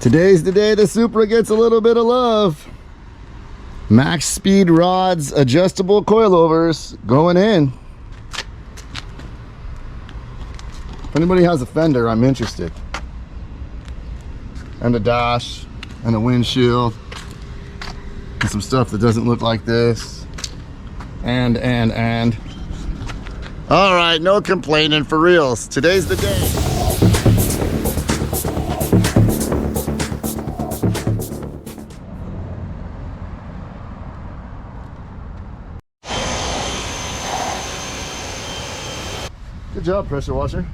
Today's the day the Supra gets a little bit of love. Maxspeedingrods adjustable coilovers going in. If anybody has a fender, I'm interested. And a dash, and a windshield, and some stuff that doesn't look like this. And. All right, no complaining for reals. Today's the day. Good job, pressure washer.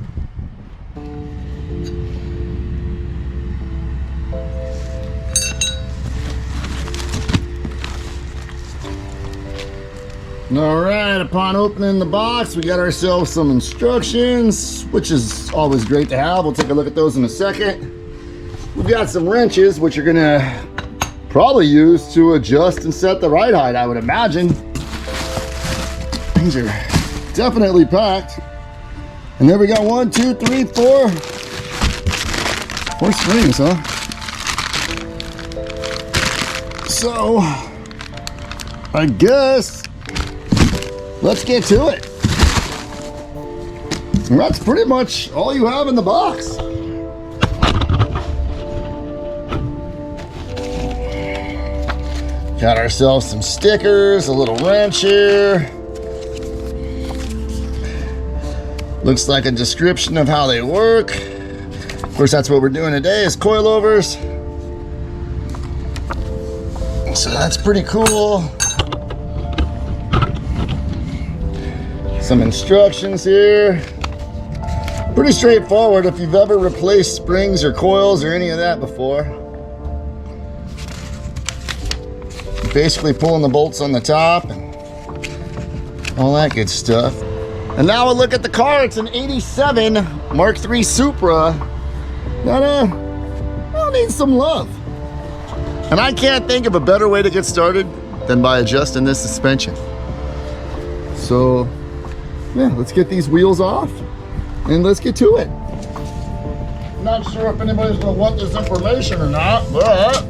All right, upon opening the box, we got ourselves some instructions, which is always great to have. We'll take a look at those in a second. We've got some wrenches, which you're gonna probably use to adjust and set the ride height, I would imagine. Things are definitely packed. And there we got 1, 2, 3, 4 springs, huh? So, I guess let's get to it. And that's pretty much all you have in the box. Got ourselves some stickers, a little wrench here. Looks like a description of how they work. Of course, that's what we're doing today is coilovers. So that's pretty cool. Some instructions here. Pretty straightforward if you've ever replaced springs or coils or any of that before. Basically pulling the bolts on the top and all that good stuff. And now a look at the car. It's an 87 Mark III Supra that needs some love. And I can't think of a better way to get started than by adjusting this suspension. So yeah, let's get these wheels off and let's get to it. Not sure if anybody's gonna want this information or not, but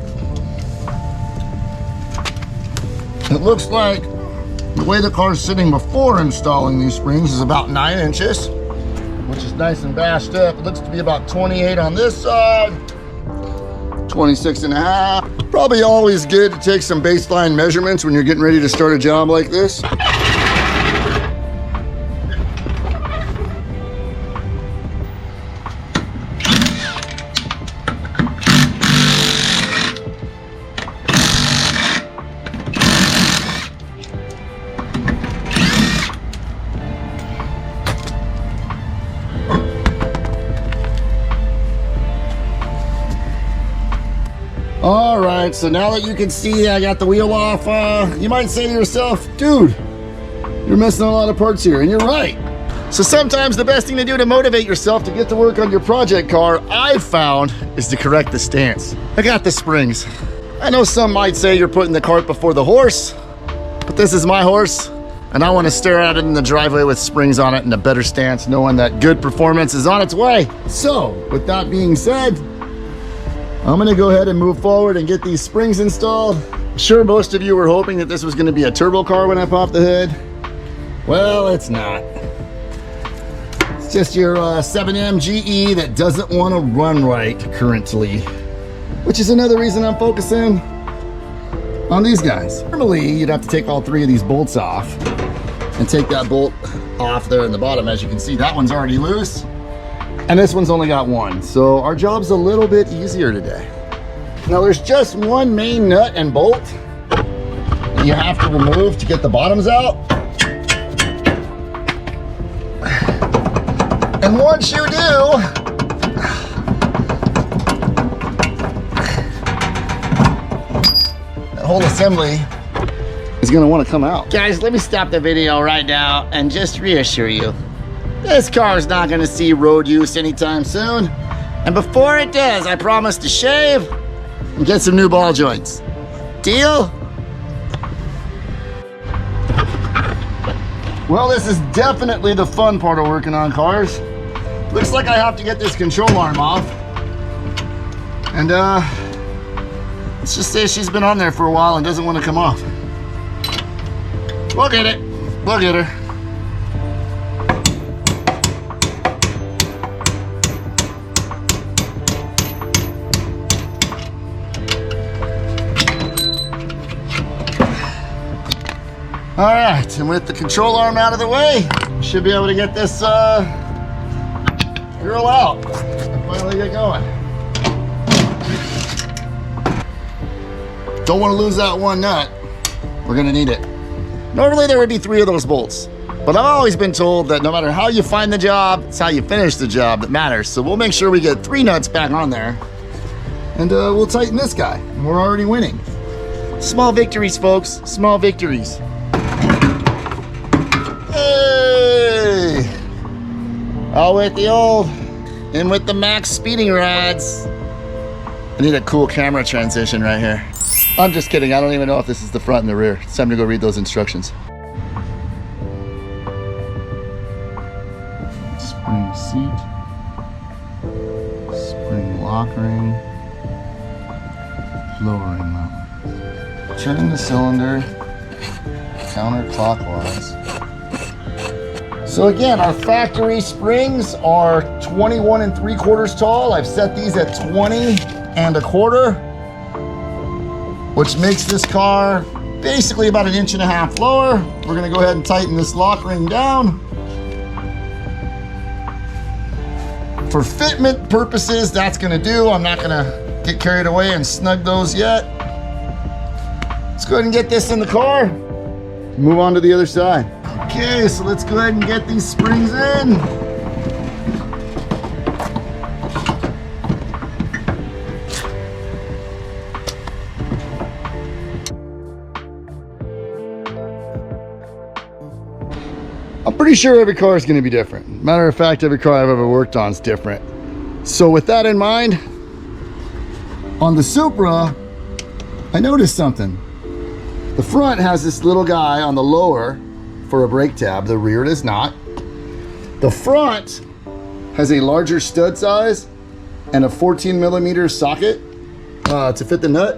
it looks like the way the car's sitting before installing these springs is about 9 inches, which is nice and bashed up. It looks to be about 28 on this side, 26 and a half. Probably always good to take some baseline measurements when you're getting ready to start a job like this. All right, so now that you can see I got the wheel off, you might say to yourself, dude, you're missing a lot of parts here, and you're right. So sometimes the best thing to do to motivate yourself to get to work on your project car, I've found, is to correct the stance. I got the springs. I know some might say you're putting the cart before the horse, but this is my horse, and I want to stare at it in the driveway with springs on it in a better stance, knowing that good performance is on its way. So, with that being said, I'm gonna go ahead and move forward and get these springs installed. I'm sure most of you were hoping that this was gonna be a turbo car when I popped the hood. Well, it's not. It's just your 7M GE that doesn't wanna run right currently, which is another reason I'm focusing on these guys. Normally, you'd have to take all 3 of these bolts off and take that bolt off there in the bottom. As you can see, that one's already loose. And this one's only got 1, so our job's a little bit easier today. Now there's just one main nut and bolt that you have to remove to get the bottoms out. And once you do, that whole assembly is gonna wanna come out. Guys, let me stop the video right now and just reassure you. This car is not going to see road use anytime soon. And before it does, I promise to shave and get some new ball joints. Deal? Well, this is definitely the fun part of working on cars. Looks like I have to get this control arm off. And let's just say she's been on there for a while and doesn't want to come off. We'll get it. We'll get her. All right, and with the control arm out of the way, we should be able to get this girl out and finally get going. Don't want to lose that one nut. We're gonna need it. Normally there would be 3 of those bolts, but I've always been told that no matter how you find the job, it's how you finish the job that matters. So we'll make sure we get 3 nuts back on there, and we'll tighten this guy. And we're already winning. Small victories, folks, small victories. Hey! Out with the old, in with the Maxspeedingrods. I need a cool camera transition right here. I'm just kidding, I don't even know if this is the front and the rear. It's time to go read those instructions. Spring seat, spring lock ring, lowering mount. Turn the cylinder counterclockwise. So again, our factory springs are 21 3/4 tall. I've set these at 20 1/4, which makes this car basically about 1.5 inches lower. We're gonna go ahead and tighten this lock ring down. For fitment purposes, that's gonna do. I'm not gonna get carried away and snug those yet. Let's go ahead and get this in the car. Move on to the other side. Okay, so let's go ahead and get these springs in. I'm pretty sure every car is going to be different. Matter of fact, every car I've ever worked on is different. So with that in mind, on the Supra, I noticed something. The front has this little guy on the lower for a brake tab. The rear does not. The front has a larger stud size and a 14mm socket to fit the nut.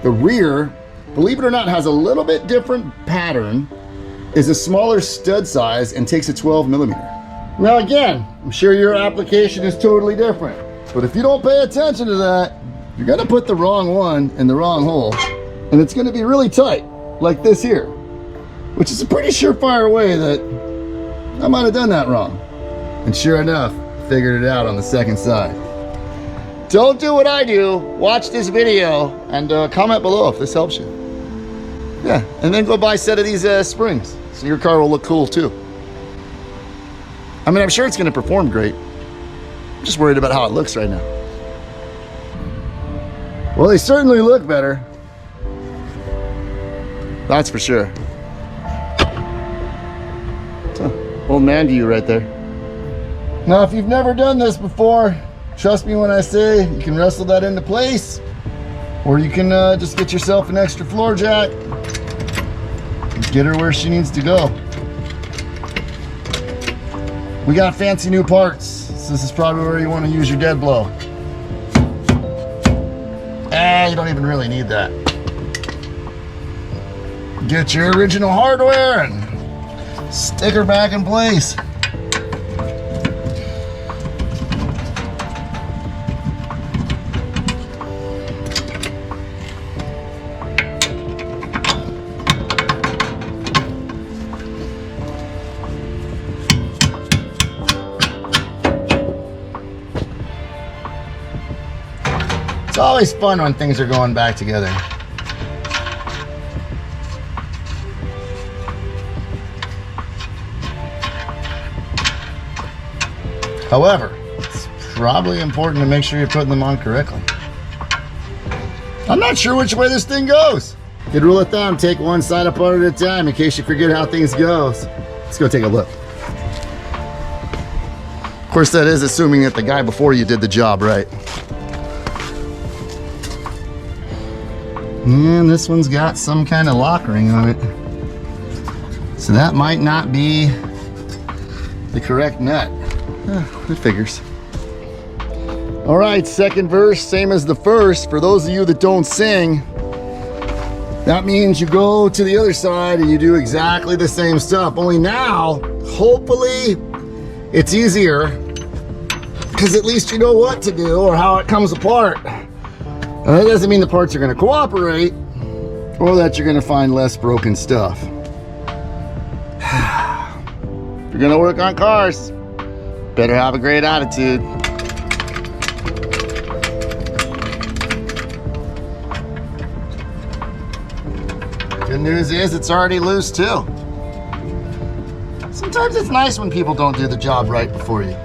The rear, believe it or not, has a little bit different pattern, is a smaller stud size and takes a 12mm. Now again, I'm sure your application is totally different, but if you don't pay attention to that, you're gonna put the wrong one in the wrong hole, and it's gonna be really tight, like this here, which is a pretty surefire way that I might have done that wrong. And sure enough, figured it out on the second side. Don't do what I do. Watch this video and comment below if this helps you. Yeah, and then go buy a set of these springs, so your car will look cool too. I mean, I'm sure it's gonna perform great. I'm just worried about how it looks right now. Well, they certainly look better. That's for sure. Old man view right there. Now, if you've never done this before, trust me when I say you can wrestle that into place, or you can just get yourself an extra floor jack and get her where she needs to go. We got fancy new parts, so this is probably where you want to use your dead blow. You don't even really need that. Get your original hardware and stick her back in place. It's always fun when things are going back together. However, it's probably important to make sure you're putting them on correctly. I'm not sure which way this thing goes. Good rule of thumb, take one side apart at a time in case you forget how things go. Let's go take a look. Of course, that is assuming that the guy before you did the job right. And this one's got some kind of lock ring on it. So that might not be the correct nut. It figures. All right, second verse, same as the first. For those of you that don't sing, that means you go to the other side and you do exactly the same stuff. Only now, hopefully, it's easier because at least you know what to do or how it comes apart. That doesn't mean the parts are going to cooperate or that you're going to find less broken stuff. If you're going to work on cars, better have a great attitude. Good news is it's already loose too. Sometimes it's nice when people don't do the job right before you.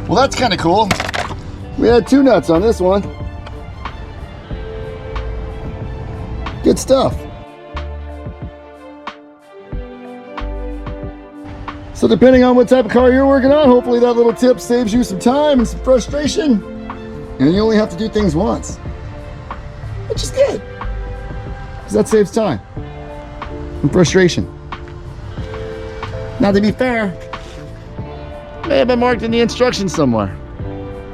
Well, that's kind of cool. We had 2 nuts on this one. Good stuff. So depending on what type of car you're working on, hopefully that little tip saves you some time and some frustration. And you only have to do things once, which is good, because that saves time and frustration. Now, to be fair, may have been marked in the instructions somewhere.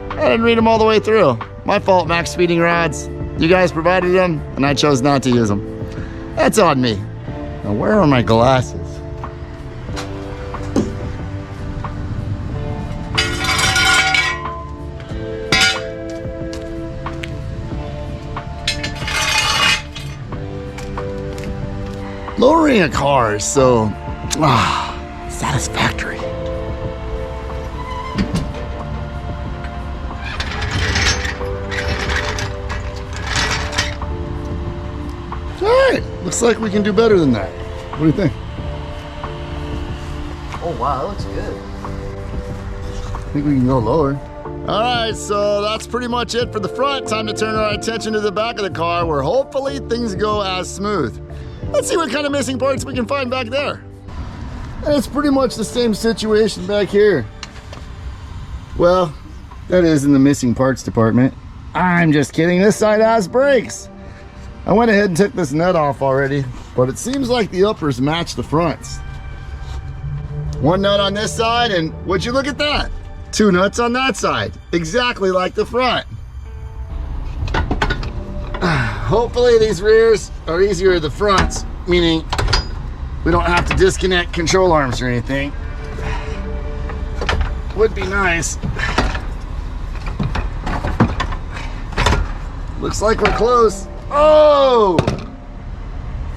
I didn't read them all the way through. My fault, Maxspeedingrods. You guys provided them, and I chose not to use them. That's on me. Now, where are my glasses? Lowering a car is so satisfactory. Alright, looks like we can do better than that. What do you think? Oh wow, that looks good. I think we can go lower. Alright, so that's pretty much it for the front. Time to turn our attention to the back of the car where hopefully things go as smooth. Let's see what kind of missing parts we can find back there. And it's pretty much the same situation back here. Well, that is in the missing parts department. I'm just kidding, this side has brakes. I went ahead and took this nut off already, but it seems like the uppers match the fronts. 1 nut on this side, and would you look at that? 2 nuts on that side, exactly like the front. Hopefully these rears are easier than the fronts, meaning we don't have to disconnect control arms or anything. Would be nice. Looks like we're close. Oh!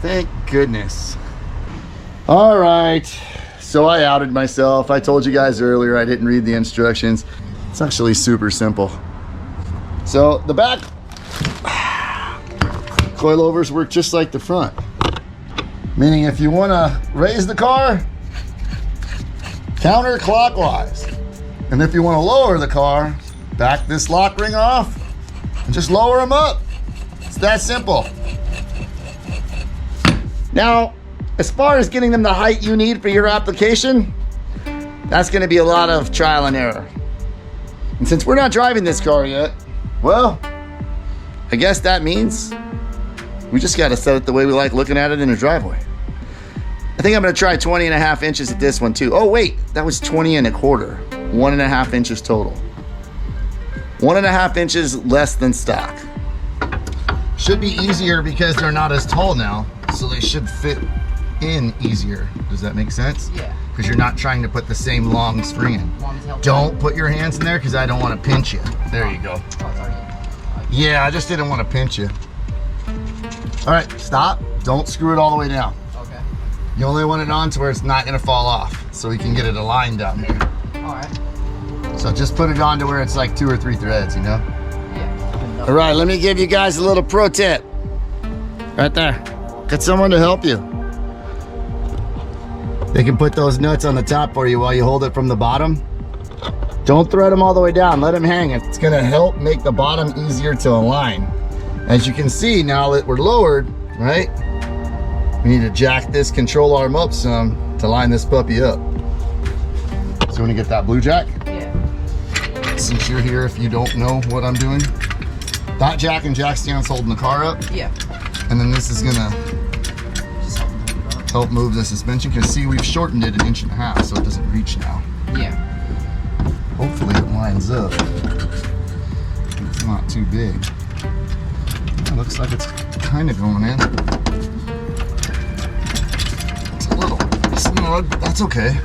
Thank goodness. All right, so I outed myself. I told you guys earlier I didn't read the instructions. It's actually super simple. So the back coilovers work just like the front. Meaning if you want to raise the car, counterclockwise. And if you want to lower the car, back this lock ring off and just lower them up. It's that simple. Now, as far as getting them the height you need for your application, that's going to be a lot of trial and error. And since we're not driving this car yet, well, I guess that means we just got to set it the way we like looking at it in a driveway. I think I'm going to try 20.5 inches at this one too. Oh wait, that was 20 1/4. 1.5 inches total. 1.5 inches less than stock. Should be easier because they're not as tall now, so they should fit in easier. Does that make sense? Yeah. Because you're not trying to put the same long spring in. Don't put your hands in there because I don't want to pinch you. There you go. Yeah, I just didn't want to pinch you. All right, stop. Don't screw it all the way down. Okay. You only want it on to where it's not going to fall off, so we can get it aligned down here. All right. So just put it on to where it's like 2 or 3 threads, you know? Yeah. All right, let me give you guys a little pro tip. Right there. Get someone to help you. They can put those nuts on the top for you while you hold it from the bottom. Don't thread them all the way down. Let them hang. It's going to help make the bottom easier to align. As you can see, now that we're lowered, right? We need to jack this control arm up some to line this puppy up. So you want to get that blue jack? Yeah. Since you're here, if you don't know what I'm doing. That jack and jack stand's holding the car up. Yeah. And then this is gonna Just help move it up. help move the suspension, because see, we've shortened it 1.5 inches, so it doesn't reach now. Yeah. Hopefully it lines up. It's not too big. It looks like it's kind of going in. It's a little snug, but that's okay.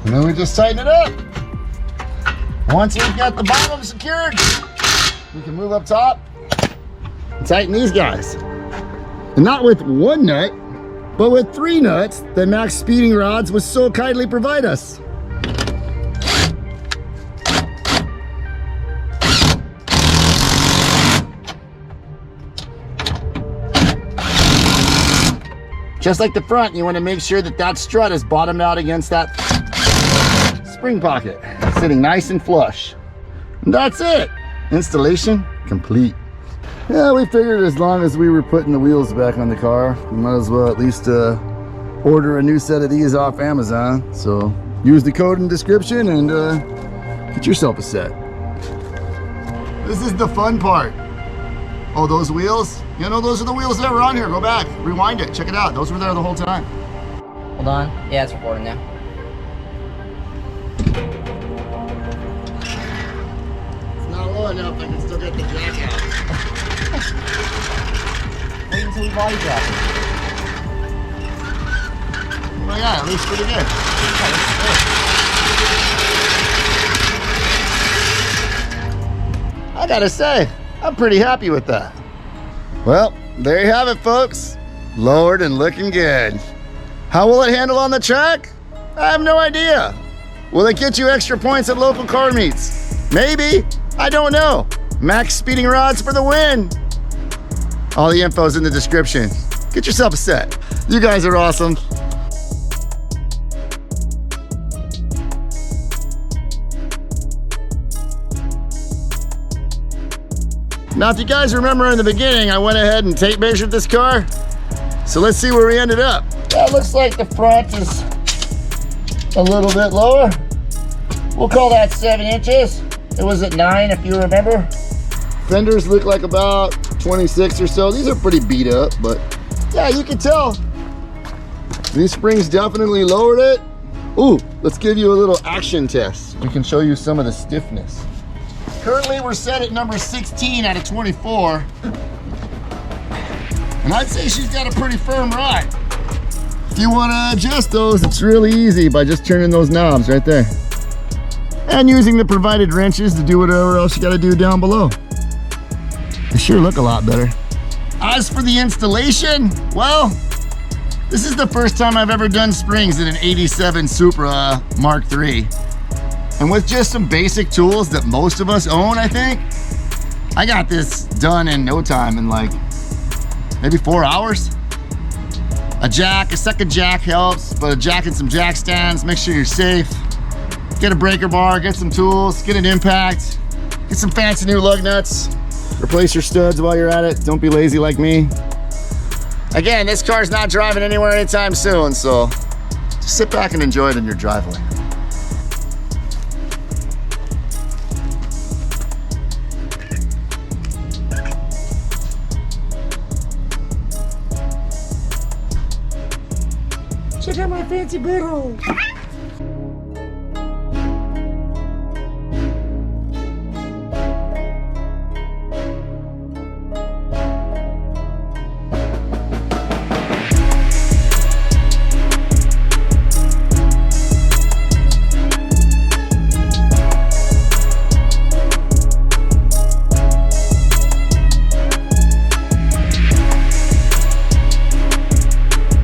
And then we just tighten it up. Once we've got the bottom secured, we can move up top and tighten these guys. And not with one nut, but with 3 nuts that Maxspeedingrods would so kindly provide us. Just like the front, you want to make sure that that strut is bottomed out against that spring pocket, sitting nice and flush. And that's it. Installation complete. Yeah, we figured as long as we were putting the wheels back on the car, we might as well at least order a new set of these off Amazon. So use the code in the description and get yourself a set. This is the fun part. Oh, those wheels? You know, those are the wheels that were on here. Go back, rewind it, check it out. Those were there the whole time. Hold on. Yeah, it's recording now. It's not low enough, I can still get the jack out. Wait until we body drop it. Well, yeah, it looks pretty good. I gotta say, I'm pretty happy with that. Well, there you have it, folks. Lowered and looking good. How will it handle on the track? I have no idea. Will it get you extra points at local car meets? Maybe. I don't know. Maxspeedingrods for the win. All the info's in the description. Get yourself a set. You guys are awesome. Now, if you guys remember in the beginning, I went ahead and tape measured this car. So let's see where we ended up. That looks like the front is a little bit lower. We'll call that 7 inches. It was at 9, if you remember. Fenders look like about 26 or so. These are pretty beat up, but yeah, you can tell. These springs definitely lowered it. Ooh, let's give you a little action test. We can show you some of the stiffness. Currently, we're set at number 16 out of 24. And I'd say she's got a pretty firm ride. If you want to adjust those, it's really easy by just turning those knobs right there. And using the provided wrenches to do whatever else you got to do down below. They sure look a lot better. As for the installation, well, this is the first time I've ever done springs in an 87 Supra Mark III. And with just some basic tools that most of us own, I think, I got this done in no time, in like maybe 4 hours. A second jack helps, but a jack and some jack stands, make sure you're safe. Get a breaker bar, get some tools, get an impact, get some fancy new lug nuts, replace your studs while you're at it. Don't be lazy like me. Again, this car's not driving anywhere anytime soon, so just sit back and enjoy it in your driveway. Check out my fancy barrel.